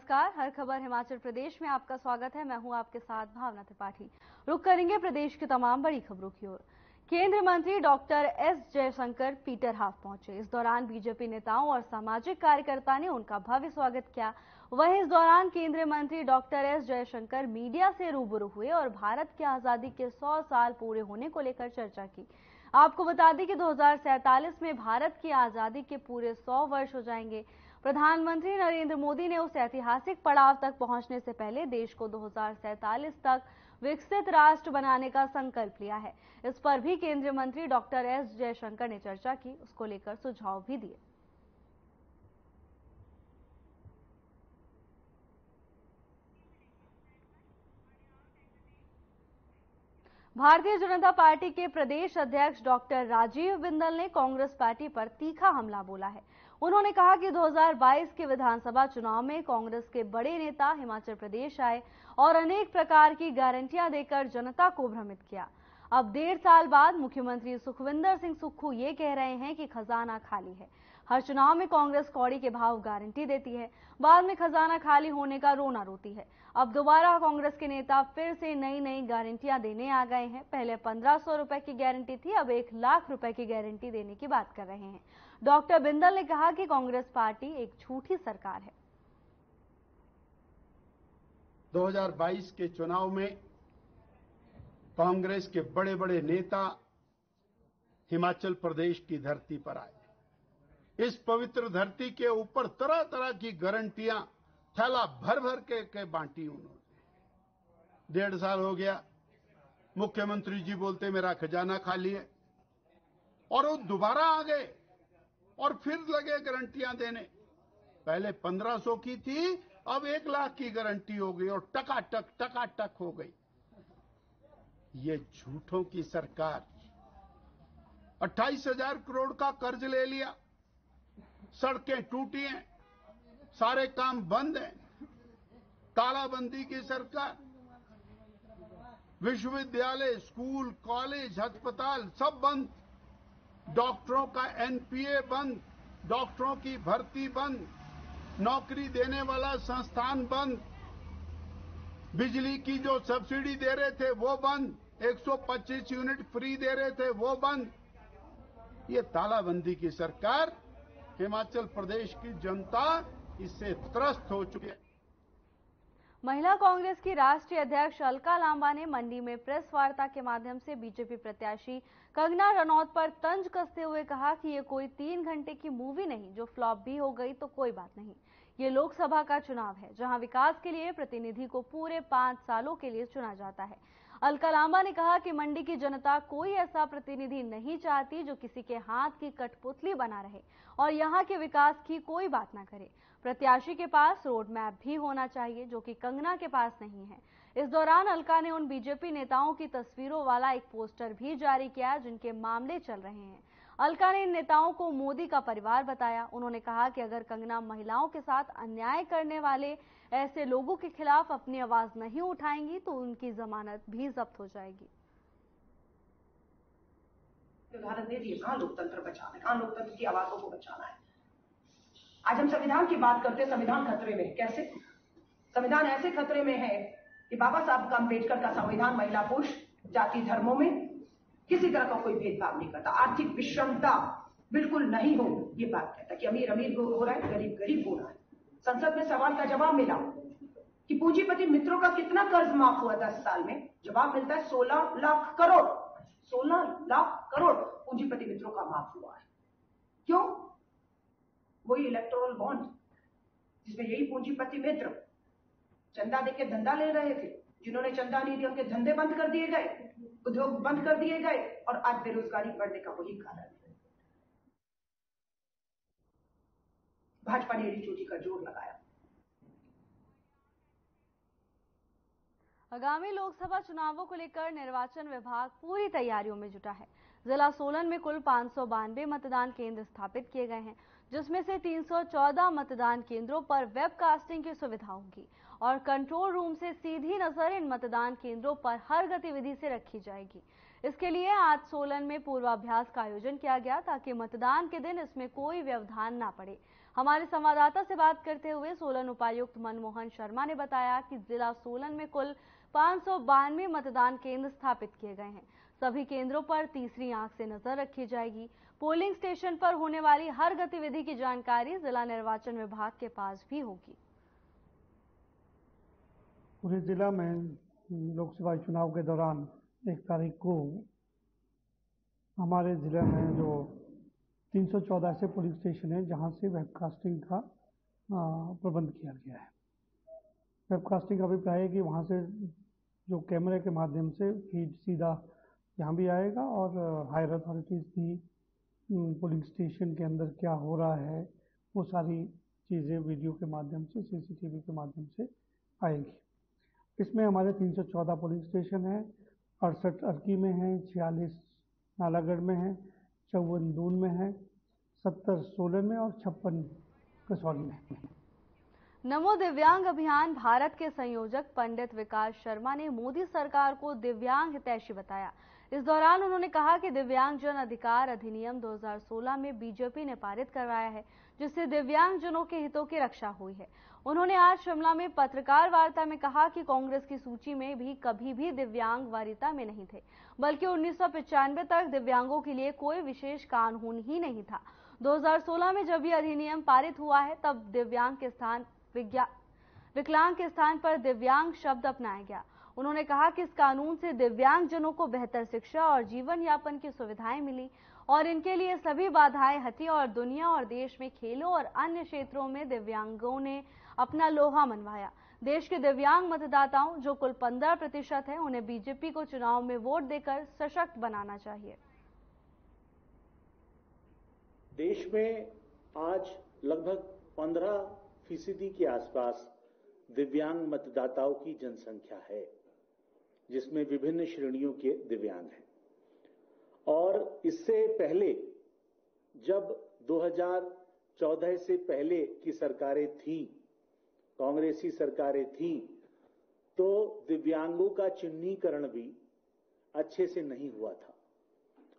नमस्कार, हर खबर हिमाचल प्रदेश में आपका स्वागत है। मैं हूं आपके साथ भावना त्रिपाठी। रुक करेंगे प्रदेश की तमाम बड़ी खबरों की ओर। केंद्रीय मंत्री doctor S Jaishankar Peter half पहुंचे। इस दौरान बीजेपी नेताओं और सामाजिक कार्यकर्ता ने उनका भव्य स्वागत किया। वहीं इस दौरान केंद्रीय मंत्री डॉक्टर एस जयशंकर मीडिया से रूबरू हुए और भारत की आजादी के 100 साल पूरे होने को लेकर चर्चा की। आपको बता दें कि 2047 में भारत की आजादी के पूरे 100 वर्ष हो जाएंगे। प्रधानमंत्री नरेंद्र मोदी ने उस ऐतिहासिक पड़ाव तक पहुंचने से पहले देश को 2047 तक विकसित राष्ट्र बनाने का संकल्प लिया है। इस पर भी केंद्रीय मंत्री डॉक्टर एस जयशंकर ने चर्चा की, उसको लेकर सुझाव भी दिए। भारतीय जनता पार्टी के प्रदेश अध्यक्ष डॉक्टर राजीव बिंदल ने कांग्रेस पार्टी पर तीखा हमला बोला है। उन्होंने कहा कि 2022 के विधानसभा चुनाव में कांग्रेस के बड़े नेता हिमाचल प्रदेश आए और अनेक प्रकार की गारंटियां देकर जनता को भ्रमित किया। अब 1.5 साल बाद मुख्यमंत्री सुखविंदर सिंह सुक्खू ये कह रहे हैं कि खजाना खाली है। हर चुनाव में कांग्रेस कौड़ी के भाव गारंटी देती है, बाद में खजाना खाली होने का रोना रोती है। अब दोबारा कांग्रेस के नेता फिर से नई नई गारंटियां देने आ गए हैं। पहले 1500 रुपए की गारंटी थी, अब 1 लाख रुपए की गारंटी देने की बात कर रहे हैं। डॉक्टर बिंदल ने कहा कि कांग्रेस पार्टी एक झूठी सरकार है। 2022 के चुनाव में कांग्रेस के बड़े बड़े नेता हिमाचल प्रदेश की धरती पर आए। इस पवित्र धरती के ऊपर तरह तरह की गारंटियां थैला भर भर के बांटी उन्होंने। 1.5 साल हो गया, मुख्यमंत्री जी बोलते मेरा खजाना खाली है, और वो दोबारा आ गए और फिर लगे गारंटियां देने। पहले 1500 की थी, अब 1 लाख की गारंटी हो गई और टकाटक हो गई। ये झूठों की सरकार। 28,000 करोड़ का कर्ज ले लिया, सड़कें टूटी हैं, सारे काम बंद हैं, तालाबंदी की सरकार। विश्वविद्यालय, स्कूल, कॉलेज, अस्पताल सब बंद। डॉक्टरों का एनपीए बंद, डॉक्टरों की भर्ती बंद, नौकरी देने वाला संस्थान बंद, बिजली की जो सब्सिडी दे रहे थे वो बंद, 125 यूनिट फ्री दे रहे थे वो बंद। ये तालाबंदी की सरकार, हिमाचल प्रदेश की जनता इससे त्रस्त हो चुकी है। महिला कांग्रेस की राष्ट्रीय अध्यक्ष अलका लांबा ने मंडी में प्रेस वार्ता के माध्यम से बीजेपी प्रत्याशी कंगना रनौत पर तंज कसते हुए कहा कि ये कोई 3 घंटे की मूवी नहीं, जो फ्लॉप भी हो गई तो कोई बात नहीं। ये लोकसभा का चुनाव है, जहां विकास के लिए प्रतिनिधि को पूरे 5 सालों के लिए चुना जाता है। अलका लांबा ने कहा कि मंडी की जनता कोई ऐसा प्रतिनिधि नहीं चाहती जो किसी के हाथ की कठपुतली बना रहे और यहाँ के विकास की कोई बात ना करे। प्रत्याशी के पास रोड मैप भी होना चाहिए, जो कि कंगना के पास नहीं है। इस दौरान अलका ने उन बीजेपी नेताओं की तस्वीरों वाला एक पोस्टर भी जारी किया जिनके मामले चल रहे हैं। अलका ने इन नेताओं को मोदी का परिवार बताया। उन्होंने कहा कि अगर कंगना महिलाओं के साथ अन्याय करने वाले ऐसे लोगों के खिलाफ अपनी आवाज नहीं उठाएंगी तो उनकी जमानत भी जब्त हो जाएगी। उदाहरण दे दिए, कहां लोकतंत्र बचाना है, कहां लोकतंत्र की आवाजों को बचाना है। आज हम संविधान की बात करते हैं, संविधान खतरे में। कैसे? संविधान ऐसे खतरे में है कि बाबा साहब अम्बेडकर का संविधान महिला पुरुष जाति धर्मों में किसी तरह का कोई भेदभाव नहीं करता। आर्थिक विषमता बिल्कुल नहीं हो, ये बात कहता कि अमीर अमीर हो रहा है, गरीब गरीब हो रहा है। संसद में सवाल का जवाब मिला कि पूंजीपति मित्रों का कितना कर्ज माफ हुआ 10 साल में। जवाब मिलता है 16 लाख करोड़। 16 लाख करोड़ पूंजीपति मित्रों का माफ हुआ है। क्यों? वही इलेक्टोरल बॉन्ड जिसमें यही पूंजीपति मित्र चंदा देके धंधा ले रहे थे। जिन्होंने चंदा नहीं दिया उनके धंधे बंद कर दिए गए, उद्योग बंद कर दिए गए, और आज बेरोजगारी बढ़ने का वही कारण है। भाजपा ने एड़ी चोटी का जोर लगाया। आगामी लोकसभा चुनावों को लेकर निर्वाचन विभाग पूरी तैयारियों में जुटा है। जिला सोलन में कुल 592 मतदान केंद्र स्थापित किए गए हैं, जिसमें से 314 मतदान केंद्रों पर वेबकास्टिंग की सुविधा होगी और कंट्रोल रूम से सीधी नजर इन मतदान केंद्रों पर हर गतिविधि से रखी जाएगी। इसके लिए आज सोलन में पूर्वाभ्यास का आयोजन किया गया ताकि मतदान के दिन इसमें कोई व्यवधान ना पड़े। हमारे संवाददाता से बात करते हुए सोलन उपायुक्त मनमोहन शर्मा ने बताया कि जिला सोलन में कुल 592 मतदान केंद्र स्थापित किए गए हैं। सभी केंद्रों पर तीसरी आंख से नजर रखी जाएगी। पोलिंग स्टेशन पर होने वाली हर गतिविधि की जानकारी जिला निर्वाचन विभाग के पास भी होगी। पूरे जिला में लोकसभा चुनाव के दौरान 1 तारीख को हमारे जिले में जो 314 ऐसे पोलिंग स्टेशन हैं जहां से वेबकास्टिंग का प्रबंध किया गया है। वेबकास्टिंग का अभिप्राय है कि वहां से जो कैमरे के माध्यम से फीड सीधा यहाँ भी आएगा और हायर अथॉरिटीज़ भी पोलिंग स्टेशन के अंदर क्या हो रहा है वो सारी चीज़ें वीडियो के माध्यम से, सीसीटीवी के माध्यम से आएंगी। इसमें हमारे 314 पोलिंग स्टेशन हैं, 68 अर्की में हैं, 46 नालागढ़ में हैं, 54 दून में हैं, 70 सोलन में और 56 कसौली में। नमो दिव्यांग अभियान भारत के संयोजक पंडित विकास शर्मा ने मोदी सरकार को दिव्यांग हितैषी बताया। इस दौरान उन्होंने कहा कि दिव्यांग जन अधिकार अधिनियम 2016 में बीजेपी ने पारित करवाया है, जिससे दिव्यांग जनों के हितों की रक्षा हुई है। उन्होंने आज शिमला में पत्रकार वार्ता में कहा कि कांग्रेस की सूची में भी कभी भी दिव्यांग वरीयता में नहीं थे, बल्कि 1995 तक दिव्यांगों के लिए कोई विशेष कानून ही नहीं था। 2016 में जब यह अधिनियम पारित हुआ है तब दिव्यांग के स्थान विकलांग के स्थान पर दिव्यांग शब्द अपनाया गया। उन्होंने कहा कि इस कानून से दिव्यांग जनों को बेहतर शिक्षा और जीवन यापन की सुविधाएं मिली और इनके लिए सभी बाधाएं हटी और दुनिया और देश में खेलों और अन्य क्षेत्रों में दिव्यांगों ने अपना लोहा मनवाया। देश के दिव्यांग मतदाताओं जो कुल 15% है, उन्हें बीजेपी को चुनाव में वोट देकर सशक्त बनाना चाहिए। देश में आज लगभग 15% के आसपास दिव्यांग मतदाताओं की जनसंख्या है, जिसमें विभिन्न श्रेणियों के दिव्यांग हैं। और इससे पहले जब 2014 से पहले की सरकारें थीं, कांग्रेसी सरकारें थीं, तो दिव्यांगों का चिन्हीकरण भी अच्छे से नहीं हुआ था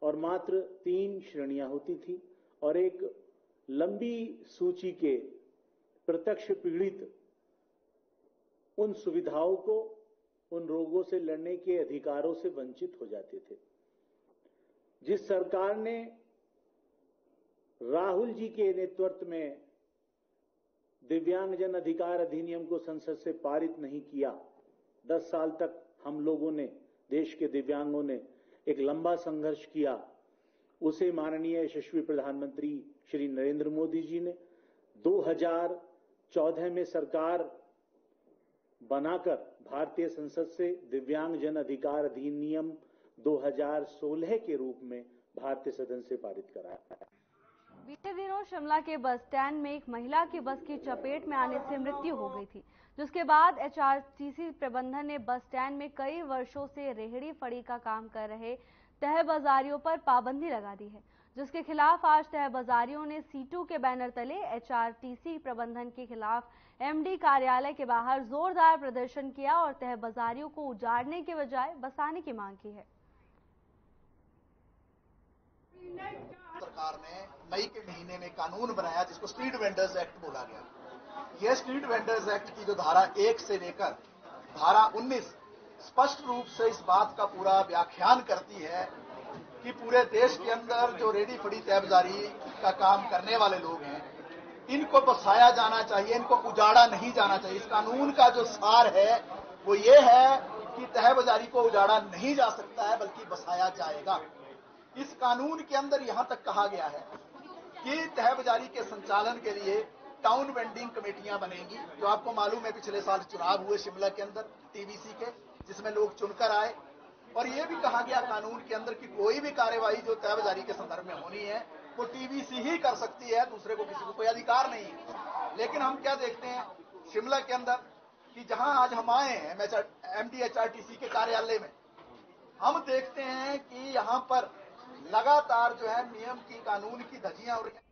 और मात्र 3 श्रेणियां होती थी और एक लंबी सूची के प्रत्यक्ष पीड़ित उन सुविधाओं को, उन रोगों से लड़ने के अधिकारों से वंचित हो जाते थे। जिस सरकार ने राहुल जी के नेतृत्व में दिव्यांग जन अधिकार अधिनियम को संसद से पारित नहीं किया, 10 साल तक हम लोगों ने, देश के दिव्यांगों ने एक लंबा संघर्ष किया। उसे माननीय यशस्वी प्रधानमंत्री श्री नरेंद्र मोदी जी ने 2014 में सरकार बनाकर भारतीय संसद से दिव्यांग जन अधिकार अधिनियम 2016 के रूप में भारतीय सदन से पारित कराया। बीते दिनों शिमला के बस स्टैंड में एक महिला की बस की चपेट में आने से मृत्यु हो गई थी, जिसके बाद एचआरटीसी प्रबंधन ने बस स्टैंड में कई वर्षों से रेहड़ी फड़ी का काम कर रहे तह बाजारियों पर पाबंदी लगा दी है, जिसके खिलाफ आज तह बाजारियों ने C2 के बैनर तले एचआरटीसी प्रबंधन के खिलाफ एमडी कार्यालय के बाहर जोरदार प्रदर्शन किया और तह बाजारियों को उजाड़ने के बजाय बसाने की मांग की है। सरकार ने मई के महीने में कानून बनाया जिसको स्ट्रीट वेंडर्स एक्ट बोला गया। यह स्ट्रीट वेंडर्स एक्ट की जो धारा 1 से लेकर धारा 19 स्पष्ट रूप से इस बात का पूरा व्याख्यान करती है कि पूरे देश के अंदर जो रेडी फड़ी तहबाजारी का काम करने वाले लोग हैं, इनको बसाया जाना चाहिए, इनको उजाड़ा नहीं जाना चाहिए। इस कानून का जो सार है वो ये है कि तहबाजारी को उजाड़ा नहीं जा सकता है, बल्कि बसाया जाएगा। इस कानून के अंदर यहां तक कहा गया है कि तहबाजारी के संचालन के लिए टाउन वेंडिंग कमेटियां बनेंगी। जो आपको मालूम है, पिछले साल चुनाव हुए शिमला के अंदर टीवीसी के, जिसमें लोग चुनकर आए, और यह भी कहा गया कानून के अंदर कि कोई भी कार्यवाही जो तहबाजारी के संदर्भ में होनी है वो टीवीसी ही कर सकती है, दूसरे को किसी को कोई अधिकार नहीं है। लेकिन हम क्या देखते हैं शिमला के अंदर कि जहां आज हम आए हैं एमडीएचआरटीसी के कार्यालय में, हम देखते हैं कि यहां पर लगातार जो है नियम की, कानून की धज्जियां उड़ रही हैं।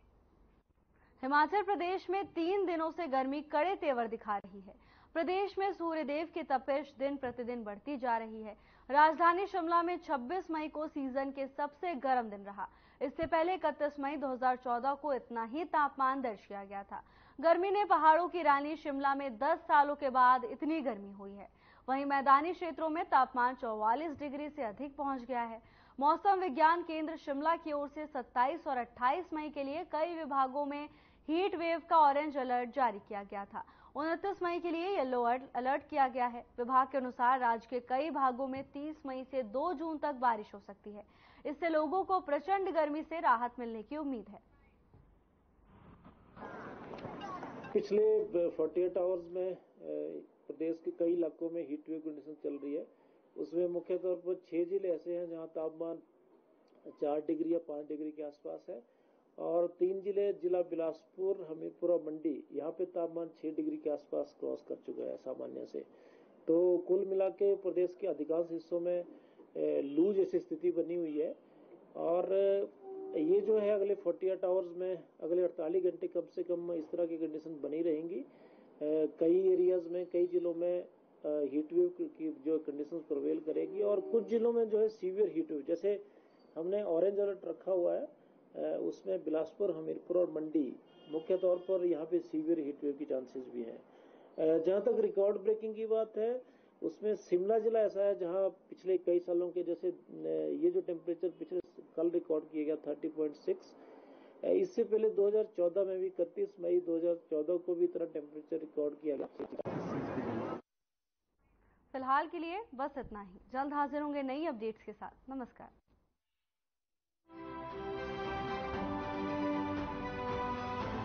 हिमाचल प्रदेश में 3 दिनों से गर्मी कड़े तेवर दिखा रही है। प्रदेश में सूर्यदेव की तपिश दिन प्रतिदिन बढ़ती जा रही है। राजधानी शिमला में 26 मई को सीजन के सबसे गर्म दिन रहा। इससे पहले 31 मई 2014 को इतना ही तापमान दर्ज किया गया था। गर्मी ने पहाड़ों की रानी शिमला में 10 सालों के बाद इतनी गर्मी हुई है। वहीं मैदानी क्षेत्रों में तापमान 44 डिग्री से अधिक पहुंच गया है। मौसम विज्ञान केंद्र शिमला की ओर से 27 और 28 मई के लिए कई विभागों में हीट वेव का ऑरेंज अलर्ट जारी किया गया था। 29 मई के लिए येलो अलर्ट किया गया है। विभाग के अनुसार राज्य के कई भागों में 30 मई से 2 जून तक बारिश हो सकती है। इससे लोगों को प्रचंड गर्मी से राहत मिलने की उम्मीद है। पिछले 48 आवर्स में प्रदेश के कई इलाकों में हीट वेव कंडीशन चल रही है। उसमें मुख्य तौर पर 6 जिले ऐसे हैं जहां तापमान 4 डिग्री या 5 डिग्री के आसपास है, और 3 जिले, जिला बिलासपुर, हमीरपुर और मंडी, यहाँ पे तापमान 6 डिग्री के आसपास क्रॉस कर चुका है सामान्य से। तो कुल मिला के प्रदेश के अधिकांश हिस्सों में लू जैसी स्थिति बनी हुई है, और ये जो है अगले 48 आवर्स में, अगले 48 घंटे कम से कम इस तरह की कंडीशन बनी रहेंगी। कई एरियाज में, कई जिलों में हीट वेव की जो कंडीशंस प्रिवेल करेगी, और कुछ जिलों में जो है सीवियर हीट वेव, जैसे हमने ऑरेंज अलर्ट रखा हुआ है, उसमें बिलासपुर, हमीरपुर और मंडी मुख्य तौर पर यहाँ पे सीवियर हीट वेव की चांसेस भी हैं। जहाँ तक रिकॉर्ड ब्रेकिंग की बात है, उसमें शिमला जिला ऐसा है जहाँ पिछले कई सालों के, जैसे ये जो टेम्परेचर पिछले कल रिकॉर्ड किया गया 30.6, इससे पहले 2014 में भी 31 मई 2014 को भी इतना टेम्परेचर रिकॉर्ड किया गया। फिलहाल के लिए बस इतना ही। जल्द हाजिर होंगे नई अपडेट्स के साथ। नमस्कार।